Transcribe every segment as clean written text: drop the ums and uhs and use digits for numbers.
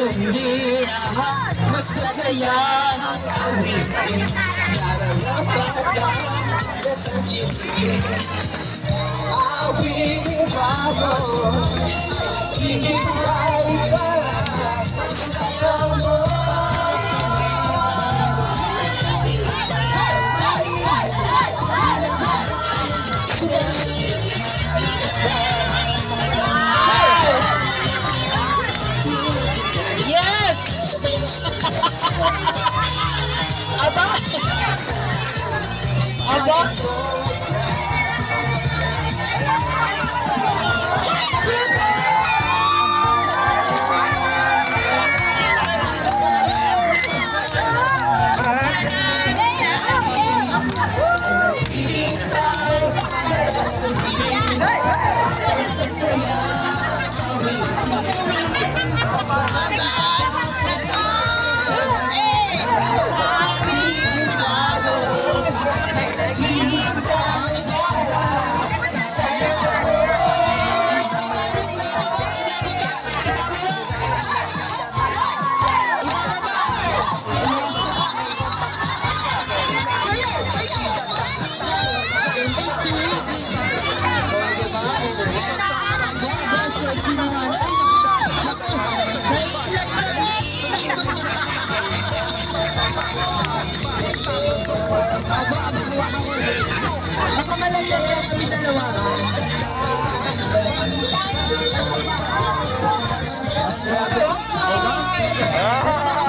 Hindi lahat masasaya ang awitin. Nararapat lang at awing bago. Hihintay ka sa'yo mo.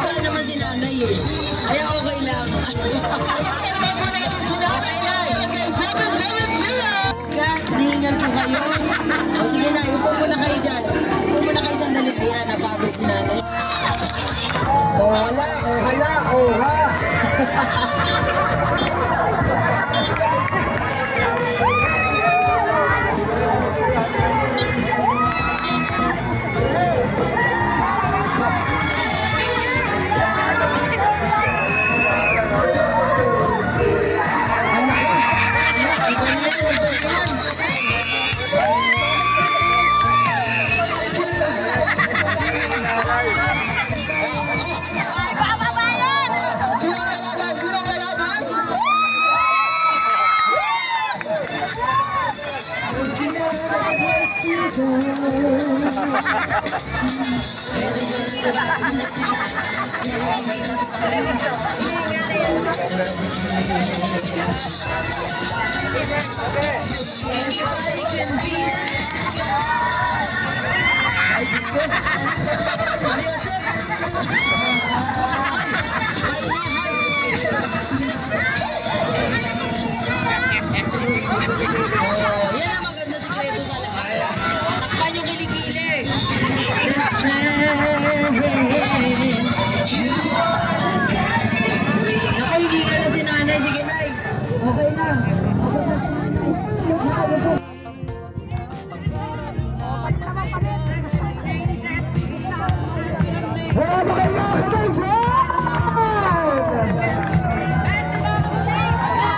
Ano naman si nanay eh. Kaya okay lang. Hihingan po kayo. O sige na, upo muna kayo dyan. Upo muna kayo sandali. Ayan, napagod si nanay. Oha! Yan ang maganda sikreto sa lahat. Takpan yung kilikili. Nakahigigan na si nanay. Sige, nay. Okay na.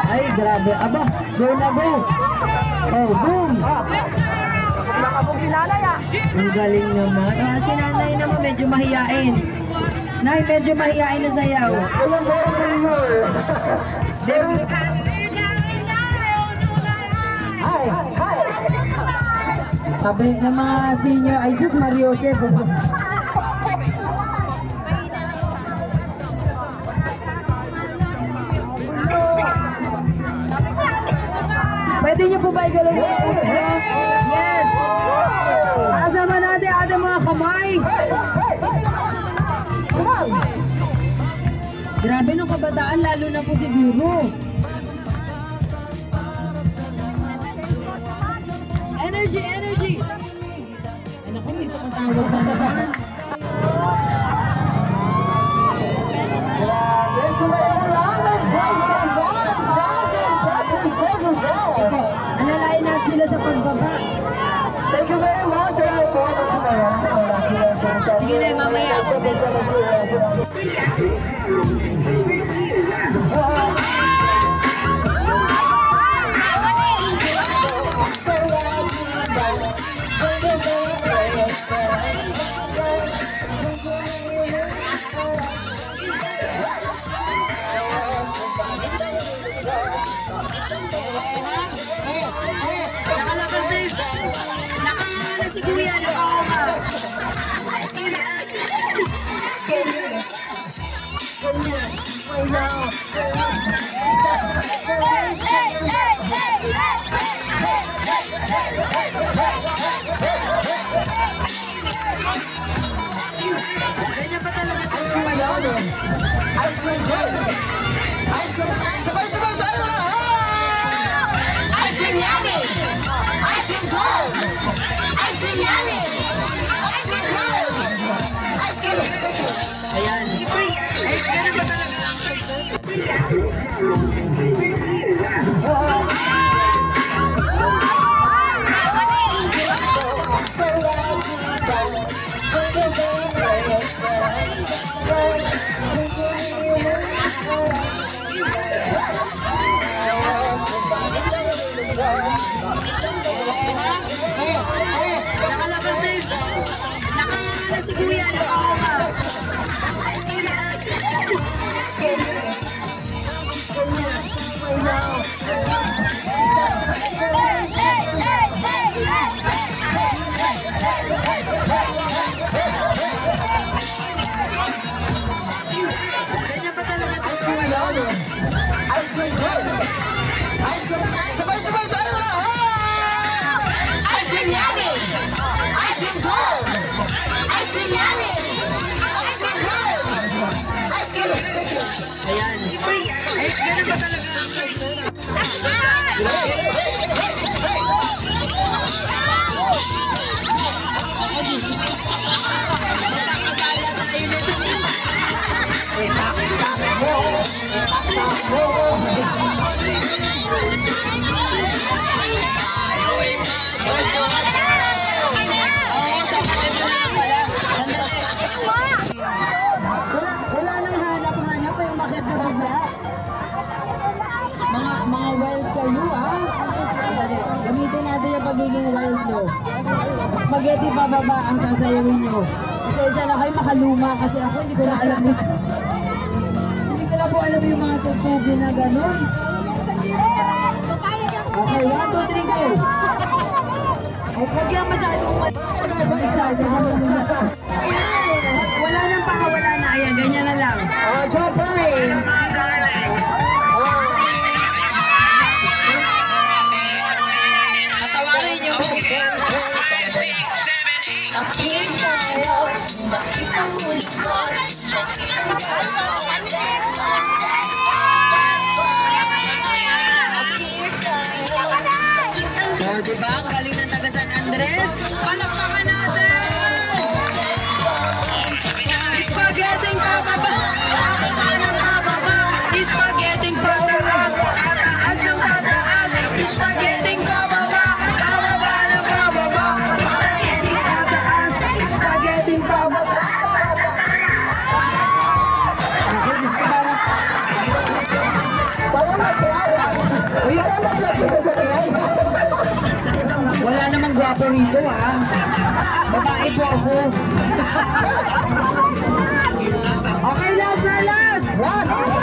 Ay, grabe. Aba, go na go. Oh, boom. Nakabog si nanay ah. Ang galing naman. Si nanay naman medyo mahiyain. Nay, medyo mahiyain na sayaw. Alam mo ang senior. Hi. Sabi ng mga senior, ay sus, Mario Joseph. Pwede niyo po ba igalaw? Yes! Asama natin ating mga kamay. Grabe nung kabataan, lalo na po siguro. Energy! Ay naku, may tumatawag na naman. Alalain natin sila sa pagbaba. Thank you very much. Sige na, mamaya. Ganyan pa talaga sa ngayon. Ice cream girl. Ice cream. Sabay-sabay tayo na. Ice cream yummy! Ice cream cold! Ice cream yummy! Ice cream cold! Ice cream... Ayan. Ganyan pa talaga. Nakalabas na yun. Nakanganga si Kuya. Ganyan pa talaga sa ngayon. Ice cream girl. Ice cream. Sabay-sabay tayo na. Ice cream yummy! Ice cream cold! Ice cream yummy! Ice cream cold! Ice cream... Ayan. Ganyan pa talaga. Magkakasala tayo nito. Wala nang hanap-hanap ay umakit na bigla. Mga wild kayo Dali, gamitin natin yung pagiging wild nyo. Spaghetti pababa ang sasayawin nyo. Pasensya na kayo, makaluma kasi ako hindi ko na alam ito. Hindi ko na po alam yung mga tutubin na gano'n. Okay, 1, 2, 3, go! Huwag lang masyadong wala nang pakawala na. Ayan, ganyan na lang. Oh, Jopay! Patawarin niyo. Oh, diba? Ang galing ng taga San Andres. Palakpakan natin! Spaghetti pababa! Pababa ng pababa! Spaghetti pataas! Pataas ng pataas! Spaghetti pababa! Pababa ng pababa! Spaghetti pataas! Spaghetti pababa! Ako, Diyos ko parang... Parang mag-class! Uy, parang mag-class! Wala namang gwapo rito, babae po ako. Okay, last na last! Last!